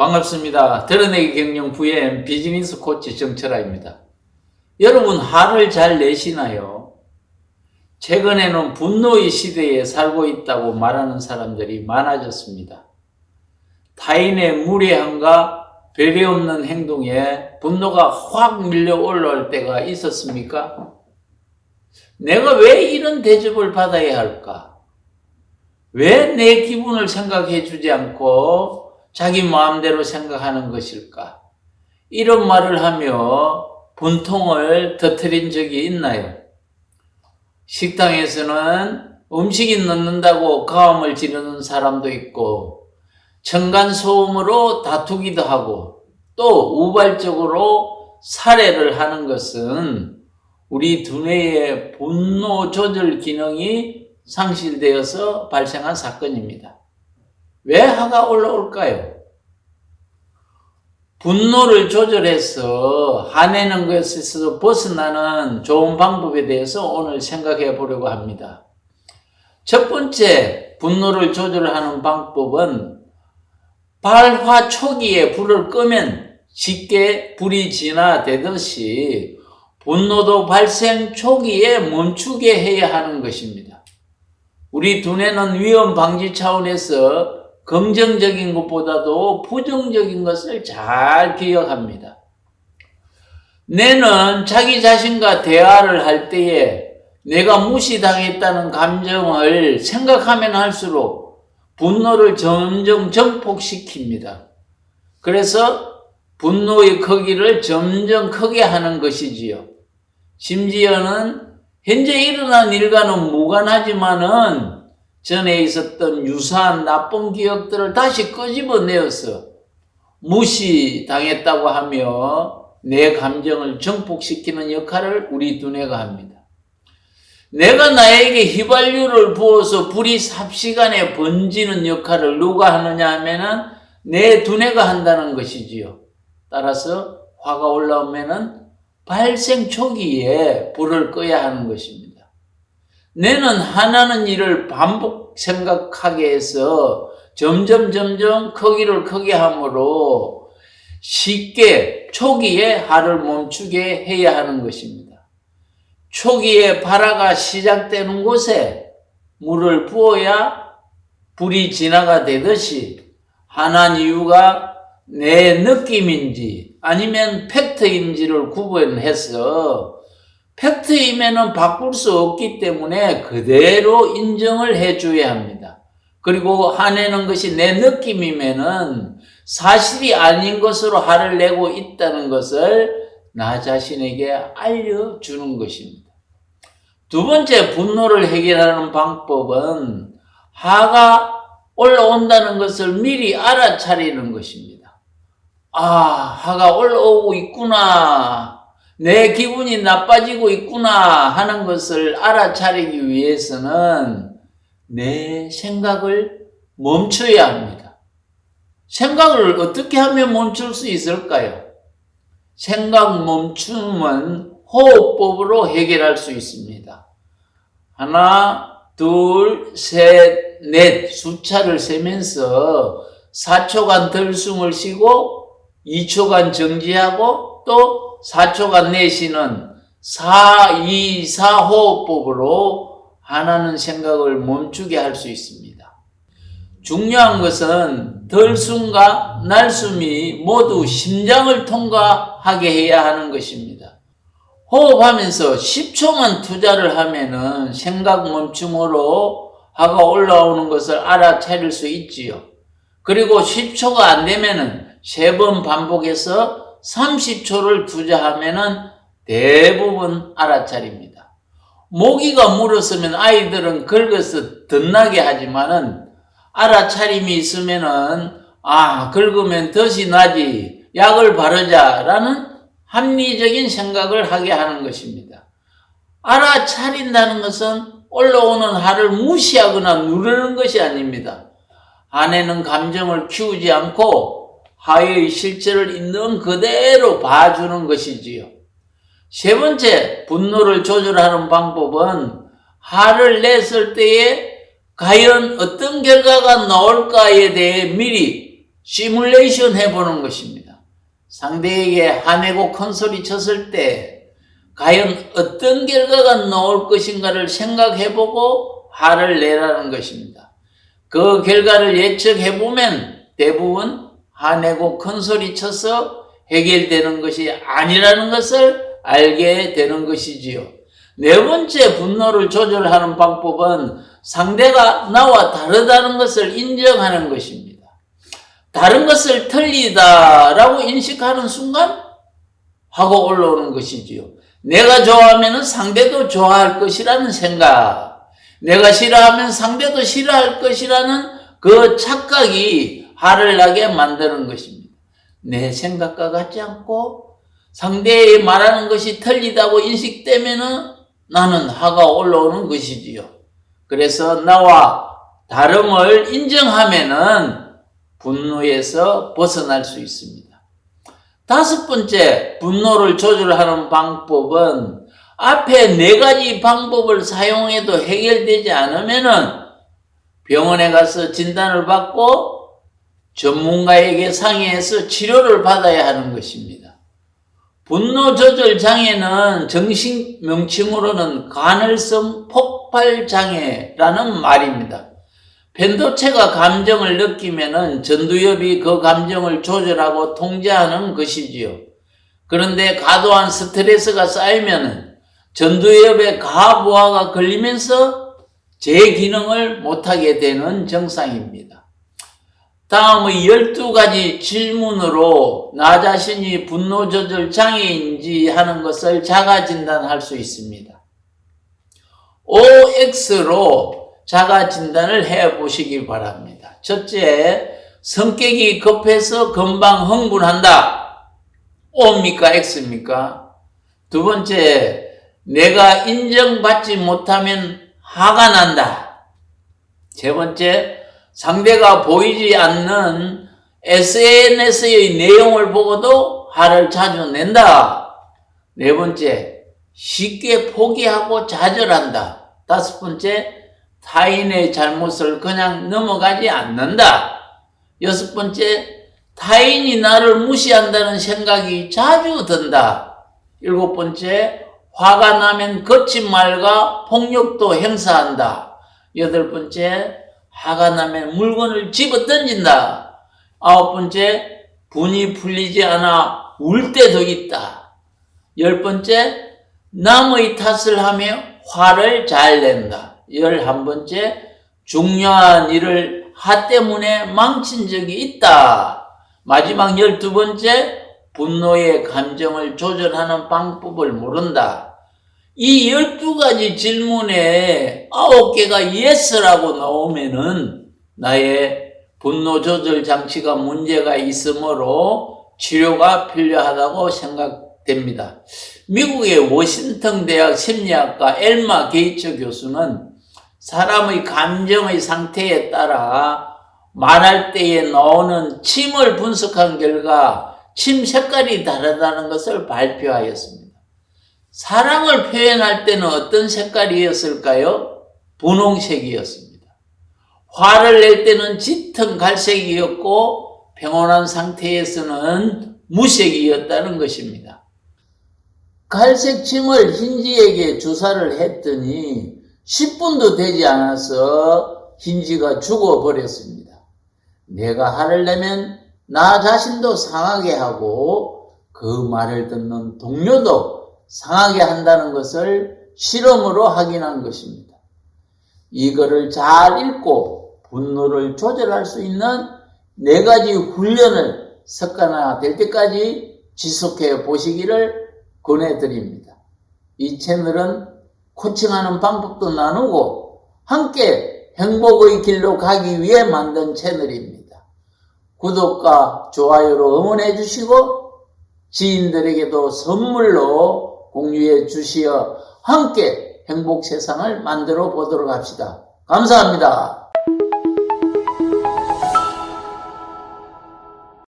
반갑습니다. 드러내기 경영 VM 비즈니스 코치 정철아입니다. 여러분, 화를 잘 내시나요? 최근에는 분노의 시대에 살고 있다고 말하는 사람들이 많아졌습니다. 타인의 무례함과 배려 없는 행동에 분노가 확 밀려 올라올 때가 있었습니까? 내가 왜 이런 대접을 받아야 할까? 왜 내 기분을 생각해 주지 않고 자기 마음대로 생각하는 것일까? 이런 말을 하며 분통을 터뜨린 적이 있나요? 식당에서는 음식이 넣는다고 가음을 지르는 사람도 있고, 층간소음으로 다투기도 하고, 또 우발적으로 살해를 하는 것은 우리 두뇌의 분노 조절 기능이 상실되어서 발생한 사건입니다. 왜 화가 올라올까요? 분노를 조절해서 화내는 것에서 벗어나는 좋은 방법에 대해서 오늘 생각해 보려고 합니다. 첫 번째, 분노를 조절하는 방법은 발화 초기에 불을 끄면 쉽게 불이 진화되듯이 분노도 발생 초기에 멈추게 해야 하는 것입니다. 우리 두뇌는 위험 방지 차원에서 긍정적인 것보다도 부정적인 것을 잘 기억합니다. 뇌는 자기 자신과 대화를 할 때에 내가 무시당했다는 감정을 생각하면 할수록 분노를 점점 증폭시킵니다. 그래서 분노의 크기를 점점 크게 하는 것이지요. 심지어는 현재 일어난 일과는 무관하지만은 전에 있었던 유사한 나쁜 기억들을 다시 끄집어내어서 무시당했다고 하며 내 감정을 증폭시키는 역할을 우리 두뇌가 합니다. 내가 나에게 휘발유를 부어서 불이 삽시간에 번지는 역할을 누가 하느냐 하면은 내 두뇌가 한다는 것이지요. 따라서 화가 올라오면은 발생 초기에 불을 꺼야 하는 것입니다. 뇌는 하나는 일을 반복 생각하게 해서 점점 크기를 크게 하므로 쉽게 초기에 화를 멈추게 해야 하는 것입니다. 초기에 발화가 시작되는 곳에 물을 부어야 불이 진화가 되듯이 화난 이유가 내 느낌인지 아니면 팩트인지를 구분해서 팩트이면은 바꿀 수 없기 때문에 그대로 인정을 해줘야 합니다. 그리고 화내는 것이 내 느낌이면은 사실이 아닌 것으로 화를 내고 있다는 것을 나 자신에게 알려주는 것입니다. 두 번째, 분노를 해결하는 방법은 화가 올라온다는 것을 미리 알아차리는 것입니다. 화가 올라오고 있구나. 내 기분이 나빠지고 있구나 하는 것을 알아차리기 위해서는 내 생각을 멈춰야 합니다. 생각을 어떻게 하면 멈출 수 있을까요? 생각 멈춤은 호흡법으로 해결할 수 있습니다. 하나, 둘, 셋, 넷 숫자를 세면서 4초간 들숨을 쉬고 2초간 정지하고 또 4초간 내쉬는 4-2-4 호흡법으로 하나는 생각을 멈추게 할 수 있습니다. 중요한 것은 들숨과 날숨이 모두 심장을 통과하게 해야 하는 것입니다. 호흡하면서 10초만 투자를 하면은 생각 멈춤으로 화가 올라오는 것을 알아차릴 수 있지요. 그리고 10초가 안 되면은 3번 반복해서 30초를 투자하면은 대부분 알아차립니다. 모기가 물었으면 아이들은 긁어서 덧나게 하지만은 알아차림이 있으면은 긁으면 덫이 나지, 약을 바르자라는 합리적인 생각을 하게 하는 것입니다. 알아차린다는 것은 올라오는 화를 무시하거나 누르는 것이 아닙니다. 화내는 감정을 키우지 않고 화의 실체를 있는 그대로 봐주는 것이지요. 세 번째, 분노를 조절하는 방법은 화를 냈을 때에 과연 어떤 결과가 나올까에 대해 미리 시뮬레이션 해보는 것입니다. 상대에게 화내고 큰 소리 쳤을 때 과연 어떤 결과가 나올 것인가를 생각해보고 화를 내라는 것입니다. 그 결과를 예측해보면 대부분 화내고 큰 소리 쳐서 해결되는 것이 아니라는 것을 알게 되는 것이지요. 네 번째 분노를 조절하는 방법은 상대가 나와 다르다는 것을 인정하는 것입니다. 다른 것을 틀리다라고 인식하는 순간 화가 올라오는 것이지요. 내가 좋아하면 상대도 좋아할 것이라는 생각, 내가 싫어하면 상대도 싫어할 것이라는 그 착각이 화를 나게 만드는 것입니다. 내 생각과 같지 않고 상대의 말하는 것이 틀리다고 인식되면 나는 화가 올라오는 것이지요. 그래서 나와 다름을 인정하면은 분노에서 벗어날 수 있습니다. 다섯 번째, 분노를 조절하는 방법은 앞에 네 가지 방법을 사용해도 해결되지 않으면은 병원에 가서 진단을 받고 전문가에게 상의해서 치료를 받아야 하는 것입니다. 분노 조절 장애는 정식 명칭으로는 간헐성 폭발 장애라는 말입니다. 편도체가 감정을 느끼면은 전두엽이 그 감정을 조절하고 통제하는 것이지요. 그런데 과도한 스트레스가 쌓이면은 전두엽에 과부하가 걸리면서 제 기능을 못하게 되는 증상입니다. 다음의 12가지 질문으로 나 자신이 분노 조절 장애인지 하는 것을 자가 진단할 수 있습니다. OX로 자가 진단을 해 보시기 바랍니다. 첫째, 성격이 급해서 금방 흥분한다. O입니까? X입니까? 두 번째, 내가 인정받지 못하면 화가 난다. 세 번째, 상대가 보이지 않는 SNS의 내용을 보고도 화를 자주 낸다. 네 번째, 쉽게 포기하고 좌절한다. 다섯 번째, 타인의 잘못을 그냥 넘어가지 않는다. 여섯 번째, 타인이 나를 무시한다는 생각이 자주 든다. 일곱 번째, 화가 나면 거친 말과 폭력도 행사한다. 여덟 번째, 화가 나면 물건을 집어 던진다. 아홉 번째, 분이 풀리지 않아 울 때도 있다. 열 번째, 남의 탓을 하며 화를 잘 낸다. 11번째, 중요한 일을 화 때문에 망친 적이 있다. 마지막 12번째, 분노의 감정을 조절하는 방법을 모른다. 이 12가지 질문에 9개가 yes라고 나오면은 나의 분노 조절 장치가 문제가 있으므로 치료가 필요하다고 생각됩니다. 미국의 워싱턴 대학 심리학과 엘마 게이츠 교수는 사람의 감정의 상태에 따라 말할 때에 나오는 침을 분석한 결과 침 색깔이 다르다는 것을 발표하였습니다. 사랑을 표현할 때는 어떤 색깔이었을까요? 분홍색이었습니다. 화를 낼 때는 짙은 갈색이었고 평온한 상태에서는 무색이었다는 것입니다. 갈색 침을 흰쥐에게 주사를 했더니 10분도 되지 않아서 흰쥐가 죽어버렸습니다. 내가 화를 내면 나 자신도 상하게 하고 그 말을 듣는 동료도 상하게 한다는 것을 실험으로 확인한 것입니다. 이거를 잘 읽고 분노를 조절할 수 있는 4가지 훈련을 습관화될 때까지 지속해 보시기를 권해드립니다. 이 채널은 코칭하는 방법도 나누고 함께 행복의 길로 가기 위해 만든 채널입니다. 구독과 좋아요로 응원해 주시고 지인들에게도 선물로 공유해 주시어 함께 행복 세상을 만들어 보도록 합시다. 감사합니다.